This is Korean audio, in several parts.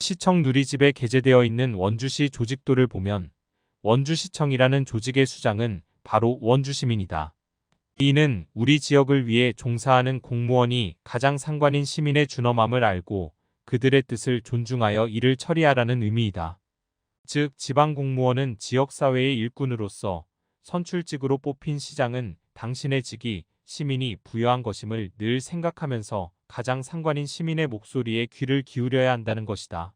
시청 누리집에 게재되어 있는 원주시 조직도를 보면 원주시청이라는 조직의 수장은 바로 원주시민이다. 이는 우리 지역을 위해 종사하는 공무원이 가장 상관인 시민의 준엄함을 알고 그들의 뜻을 존중하여 일을 처리하라는 의미이다. 즉 지방공무원은 지역사회의 일꾼으로서 선출직으로 뽑힌 시장은 당신의 직이 시민이 부여한 것임을 늘 생각하면서 가장 상관인 시민의 목소리에 귀를 기울여야 한다는 것이다.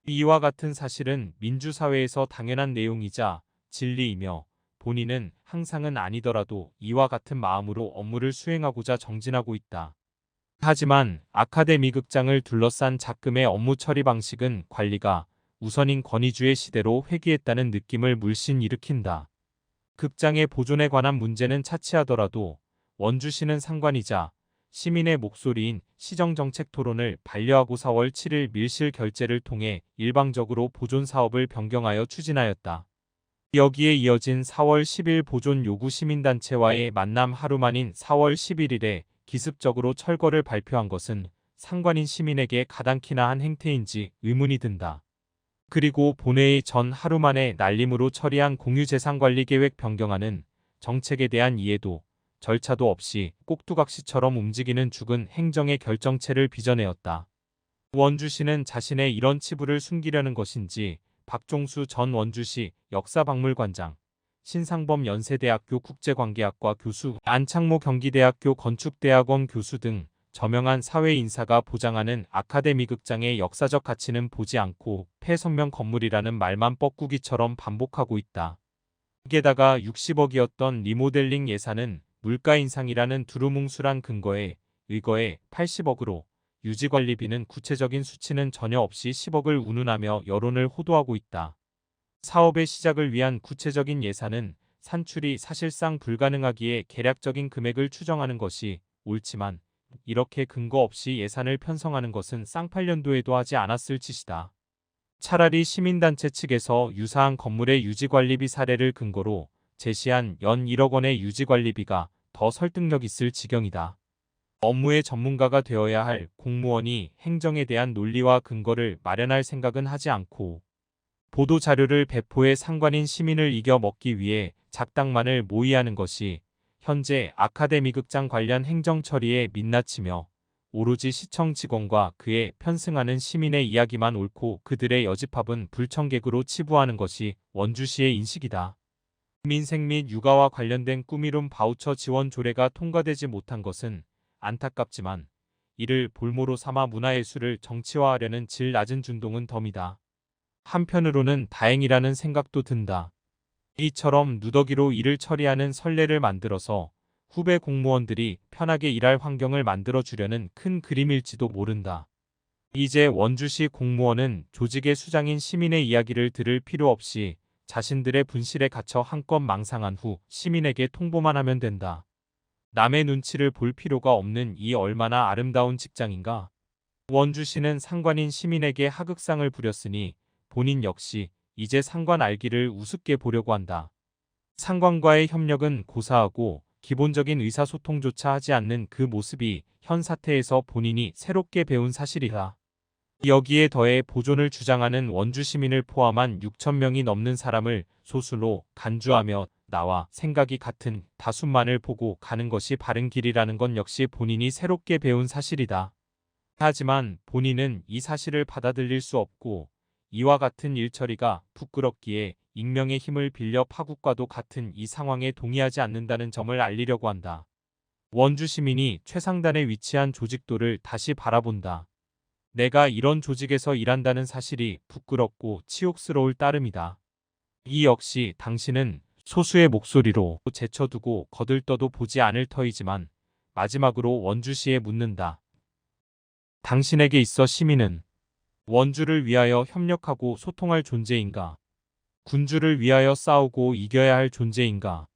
이와 같은 사실은 민주사회에서 당연한 내용이자 진리이며 본인은 항상은 아니더라도 이와 같은 마음으로 업무를 수행하고자 정진하고 있다. 하지만 아카데미 극장을 둘러싼 작금의 업무 처리 방식은 관리가 우선인 권위주의 시대로 회귀했다는 느낌을 물씬 일으킨다. 극장의 보존에 관한 문제는 차치하더라도 원주시는 상관이자 시민의 목소리인 시정정책 토론을 반려하고 4월 7일 밀실 결재를 통해 일방적으로 보존 사업을 변경하여 추진하였다. 여기에 이어진 4월 10일 보존 요구 시민단체와의 만남 하루 만인 4월 11일에 기습적으로 철거를 발표한 것은 상관인 시민에게 가당키나 한 행태인지 의문이 든다. 그리고 본회의 전 하루 만에 날림으로 처리한 공유재산관리계획 변경안은 정책에 대한 이해도 절차도 없이 꼭두각시처럼 움직이는 죽은 행정의 결정체를 빚어내었다. 원주시는 자신의 이런 치부를 숨기려는 것인지 박종수 전 원주시 역사박물관장, 신상범 연세대학교 국제관계학과 교수, 안창모 경기대학교 건축대학원 교수 등 저명한 사회 인사가 보장하는 아카데미 극장의 역사적 가치는 보지 않고 폐선명 건물이라는 말만 뻐꾸기처럼 반복하고 있다. 게다가 60억이었던 리모델링 예산은 물가 인상이라는 두루뭉술한 근거에 의거해 80억으로 유지관리비는 구체적인 수치는 전혀 없이 10억을 운운하며 여론을 호도하고 있다. 사업의 시작을 위한 구체적인 예산은 산출이 사실상 불가능하기에 계략적인 금액을 추정하는 것이 옳지만 이렇게 근거 없이 예산을 편성하는 것은 쌍팔년도에도 하지 않았을 짓이다. 차라리 시민단체 측에서 유사한 건물의 유지관리비 사례를 근거로 제시한 연 1억 원의 유지관리비가 더 설득력 있을 지경이다. 업무의 전문가가 되어야 할 공무원이 행정에 대한 논리와 근거를 마련할 생각은 하지 않고 보도자료를 배포해 상관인 시민을 이겨 먹기 위해 작당만을 모의하는 것이 현재 아카데미 극장 관련 행정 처리에 민낯이며 오로지 시청 직원과 그에 편승하는 시민의 이야기만 옳고 그들의 여집합은 불청객으로 치부하는 것이 원주시의 인식이다. 민생 및 육아와 관련된 꾸미름 바우처 지원 조례가 통과되지 못한 것은 안타깝지만 이를 볼모로 삼아 문화예술을 정치화하려는 질 낮은 준동은 덤이다. 한편으로는 다행이라는 생각도 든다. 이처럼 누더기로 일을 처리하는 선례를 만들어서 후배 공무원들이 편하게 일할 환경을 만들어주려는 큰 그림일지도 모른다. 이제 원주시 공무원은 조직의 수장인 시민의 이야기를 들을 필요 없이 자신들의 분실에 갇혀 한껏 망상한 후 시민에게 통보만 하면 된다. 남의 눈치를 볼 필요가 없는 이 얼마나 아름다운 직장인가. 원주시는 상관인 시민에게 하극상을 부렸으니 본인 역시 이제 상관 알기를 우습게 보려고 한다. 상관과의 협력은 고사하고 기본적인 의사소통조차 하지 않는 그 모습이 현 사태에서 본인이 새롭게 배운 사실이다. 여기에 더해 보존을 주장하는 원주 시민을 포함한 6천 명이 넘는 사람을 소수로 간주하며 나와 생각이 같은 다수만을 보고 가는 것이 바른 길이라는 건 역시 본인이 새롭게 배운 사실이다. 하지만 본인은 이 사실을 받아들일 수 없고 이와 같은 일처리가 부끄럽기에 익명의 힘을 빌려 파국과도 같은 이 상황에 동의하지 않는다는 점을 알리려고 한다. 원주 시민이 최상단에 위치한 조직도를 다시 바라본다. 내가 이런 조직에서 일한다는 사실이 부끄럽고 치욕스러울 따름이다. 이 역시 당신은 소수의 목소리로 제쳐두고 거들떠도 보지 않을 터이지만 마지막으로 원주시에 묻는다. 당신에게 있어 시민은 원주를 위하여 협력하고 소통할 존재인가? 군주를 위하여 싸우고 이겨야 할 존재인가?